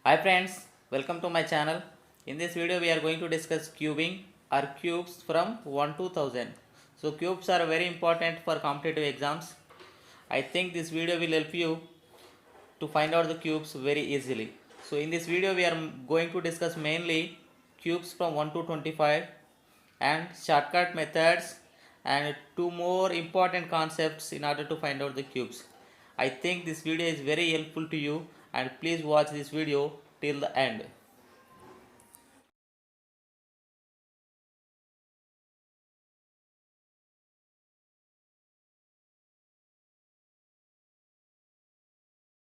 Hi friends, welcome to my channel. In this video we are going to discuss cubing or cubes from 1 to 1000. So cubes are very important for competitive exams. I think this video will help you to find out the cubes very easily. So in this video we are going to discuss mainly cubes from 1 to 25 and shortcut methods and two more important concepts in order to find out the cubes. I think this video is very helpful to you and please watch this video till the end.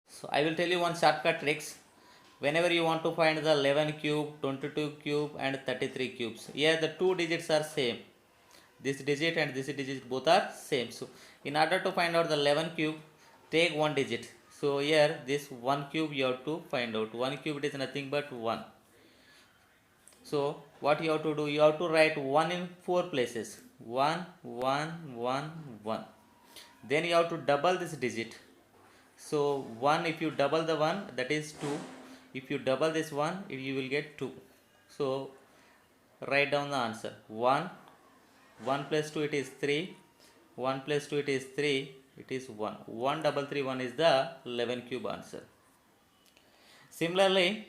So I will tell you one shortcut tricks. Whenever you want to find the 11 cube, 22 cube and 33 cubes. Here the two digits are same. This digit and this digit both are same. So in order to find out the 11 cube, take one digit. So here this 1 cube you have to find out. 1 cube is nothing but 1. So what you have to do, you have to write 1 in 4 places. 1, 1, 1, 1. Then you have to double this digit. So 1, if you double the 1, that is 2. If you double this 1, you will get 2. So write down the answer. 1, 1 plus 2 it is 3. 1 plus 2 it is 3. It is 1. 1331 is the 11 cube answer. Similarly,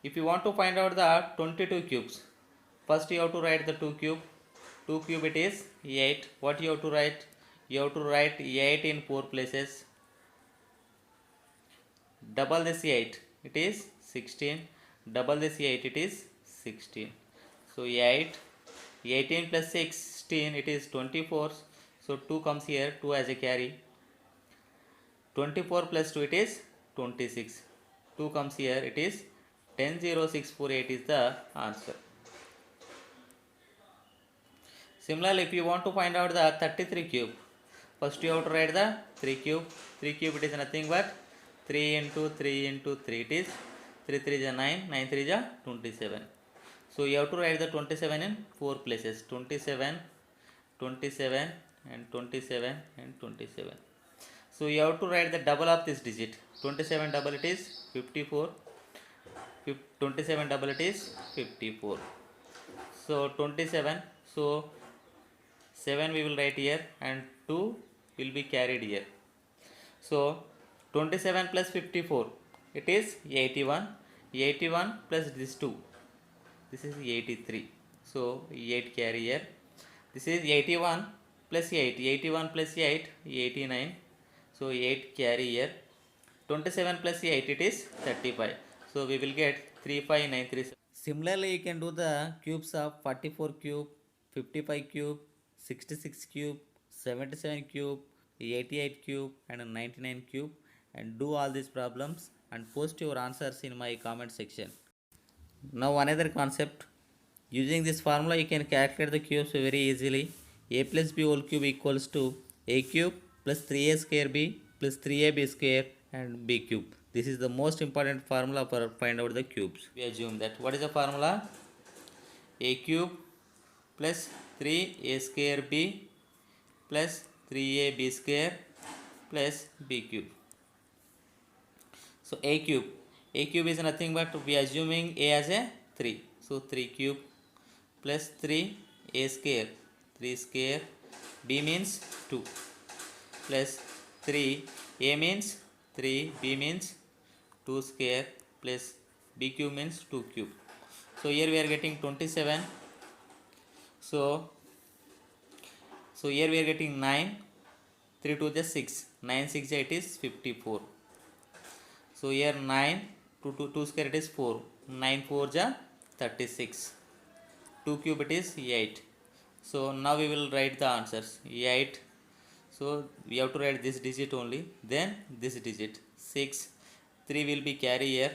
if you want to find out the 22 cubes, first you have to write the 2 cube. 2 cube it is 8. What you have to write? You have to write 8 in 4 places. Double this 8, it is 16. Double this 8, it is 16. So 8, 18 plus 16, it is 24. So 2 comes here, 2 as a carry. 24 plus 2, it is 26. 2 comes here, it is 100648 is the answer. Similarly, if you want to find out the 33 cube, first you have to write the 3 cube. 3 cube it is nothing but 3 into 3 into 3, it is 3 3 is 9, 9 3 is 27. So you have to write the 27 in 4 places, 27, 27 and 27 and 27. So you have to write the double of this digit. 27 double it is 54, 27 double it is 54. So 27, so 7 we will write here and 2 will be carried here. So 27 plus 54, it is 81. 81 plus this 2, this is 83. So 8 carry here. This is 81 plus 8. 81 plus 8, 89. So 8 carry here. 27 plus 8, it is 35. So we will get 35937. Similarly, you can do the cubes of 44 cube, 55 cube, 66 cube, 77 cube, 88 cube and 99 cube and do all these problems and post your answers in my comment section. Now another concept. Using this formula you can calculate the cubes very easily. A plus b whole cube equals to a cube plus 3a square b plus 3ab square and b cube. This is the most important formula for find out the cubes. We assume that. What is the formula? A cube plus 3a square b plus 3ab square plus b cube. So a cube. A cube is nothing but we are assuming a as a 3. So 3 cube plus 3 a square. 3 square. B means 2 plus 3 a means 3 b means 2 square plus b cube means 2 cube. So here we are getting 27. So here we are getting 9. 3 to the 6. 9 6 8 is 54. So here 9 2 square it is 4. 9 4 ja 36. 2 cube it is 8. So now we will write the answers. 8. So we have to write this digit only. Then this digit. 6. 3 will be carry here.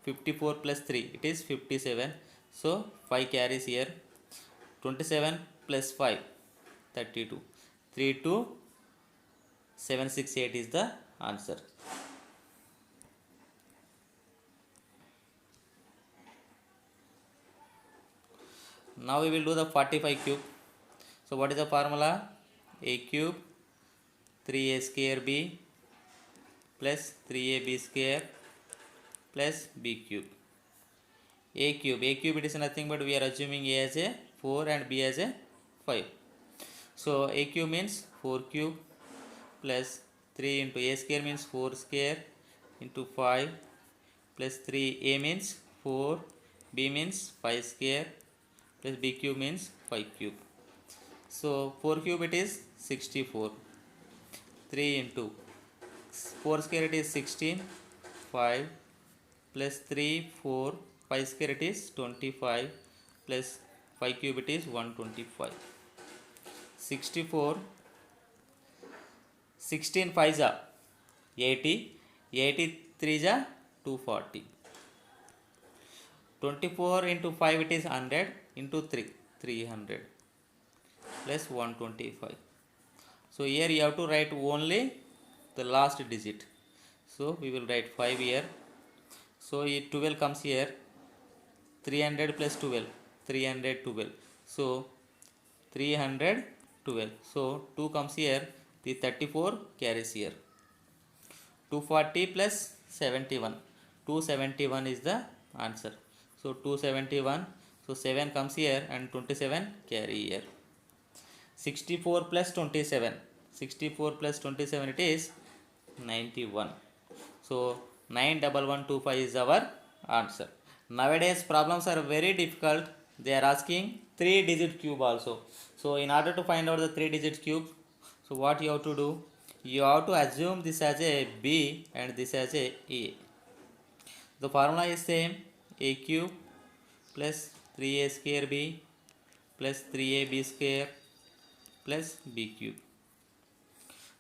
54 plus 3 it is 57. So 5 carries here. 27 plus 5 32. 3 to 768 is the answer. Now we will do the 45 cube. So what is the formula? A cube 3a square b plus 3ab square plus b cube. A cube it is nothing but we are assuming A as a 4 and B as a 5. So A cube means 4 cube plus 3 into A square means 4 square into 5 plus 3. A means 4, B means 5 square plus B cube means 5 cube. So 4 cube it is 64. 3 into 4 square it is 16, 5 plus 3, 4, 5 square it is 25 plus 5 cube it is 125. 64, 16 5 ja 80, 83 ja 240. 24 into 5 it is 100 into 3, 300 plus 125. So here you have to write only the last digit. So we will write 5 here. So 12 comes here, 300 plus 12, 312. So 312. So 2 comes here, the 34 carries here. 240 plus 71, 271 is the answer. So 271. So 7 comes here and 27 carry here. 64 plus 27, 64 plus 27 it is 91. So 91125 is our answer. Nowadays problems are very difficult. They are asking 3-digit cube also. So in order to find out the 3-digit cube, so what you have to do, you have to assume this as a B and this as a A. The formula is same, A cube plus 3A square B plus 3AB square plus B cube.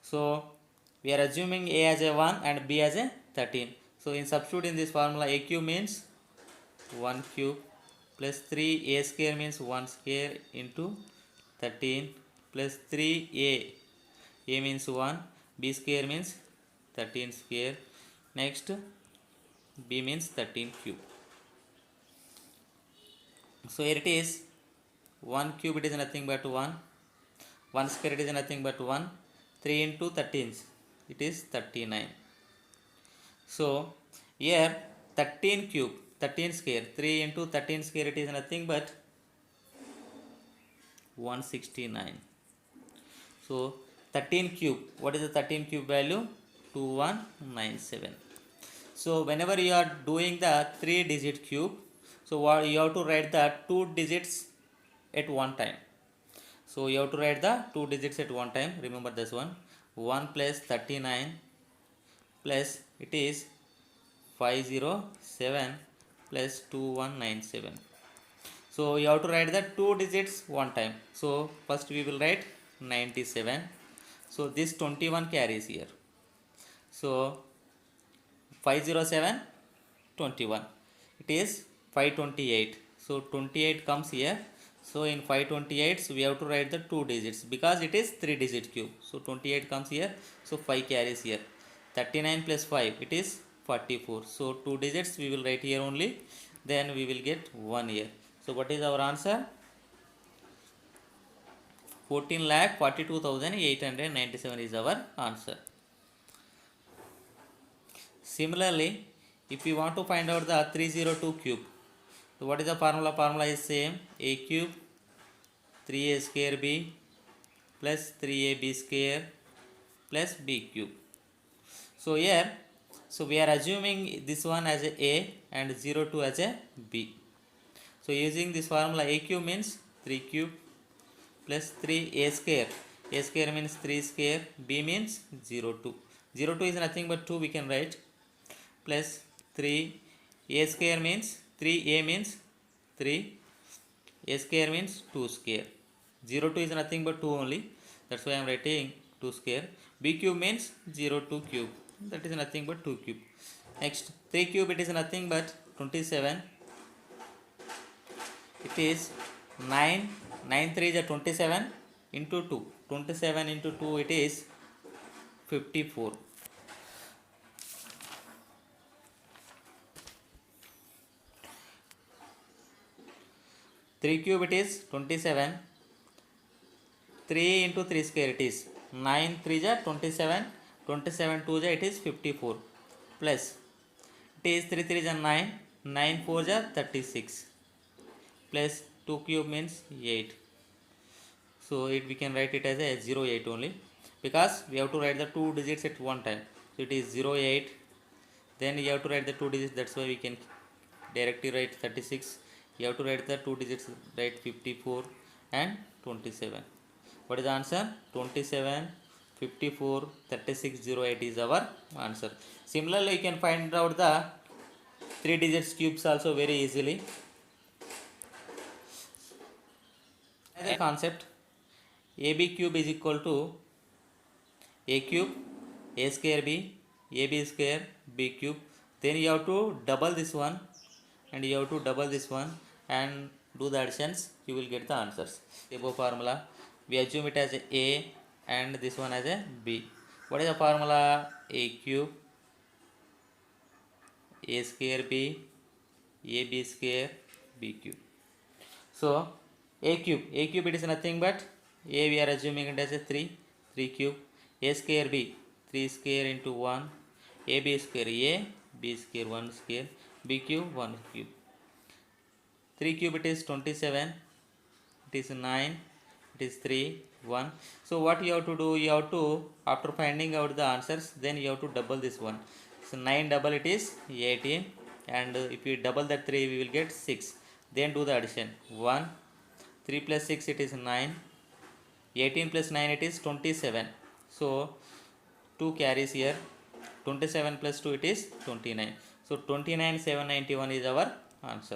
So we are assuming A as a 1 and B as a 13. So in substitute in this formula, A cube means 1 cube plus 3A square means 1 square into 13 plus 3A. A means 1, B square means 13 square. Next B means 13 cube. So here it is 1 cube it is nothing but 1, 1 square it is nothing but 1, 3 into 13 it is 39. So here 13 cube, 13 square, 3 into 13 square it is nothing but 169. So 13 cube, what is the 13 cube value? 2197. So whenever you are doing the 3-digit cube, so what you have to write the 2 digits at one time. So you have to write the 2 digits at one time. Remember this one, 1 plus 39 plus it is 507 plus 2197. So you have to write the 2 digits one time. So first we will write 97. So this 21 carries here. So 507 21, it is 528. So 28 comes here. So in 528 so we have to write the 2 digits because it is 3-digit cube. So 28 comes here. So 5 carries here. 39 plus 5 it is 44. So 2 digits we will write here only. Then we will get 1 here. So what is our answer? 14,42,897 is our answer. Similarly, if we want to find out the 302 cube, so what is the formula? Formula is same, A cube 3A square B plus 3AB square plus B cube. So here, so we are assuming this one as a and 02 as a B. So using this formula, A cube means 3 cube plus 3A square. A square means 3 square. B means 02. 02 is nothing but 2 we can write. Plus 3. A square means 3A means 3. A square means 2 square. 02 is nothing but 2 only. That's why I am writing 2 square. B cube means 02 cube. That is nothing but 2 cube. Next 3 cube it is nothing but 27. It is 9. 9 3 is 27 into 2. 27 into 2 it is 54. 3 cube it is 27. 3 into 3 square it is 9 3 ja 27. 27 2 ja it is 54. Plus it It is 3 3 is 9, 9 4 is 36, plus 2 cube means 8. So we can write it as a 0 8 only, because we have to write the two digits at one time. So it is 0 8, then you have to write the two digits, that's why we can directly write 36. You have to write the two digits, write 54 and 27. What is the answer? 27, 54, 36, 08 is our answer. Similarly, you can find out the 3 digits cubes also very easily. Another concept, AB cube is equal to A cube, A square B, AB square, B cube. Then you have to double this one and you have to double this one and do the additions, you will get the answers. Above formula, we assume it as A and this one as a B. What is the formula? A cube, A square B, AB square, B cube. So A cube it is nothing but A, we are assuming it as a 3 cube, A square B, 3 square into 1, AB square A, B square 1 square, B cube 1 cube. 3 cube it is 27, it is 9, it is 3, 1. So what you have to do, you have to, after finding out the answers, then you have to double this one. So 9 double it is 18, and if you double that 3 we will get 6. Then do the addition, 1, 3 plus 6 it is 9, 18 plus 9 it is 27. So 2 carries here, 27 plus 2 it is 29. So 29 791 is our answer.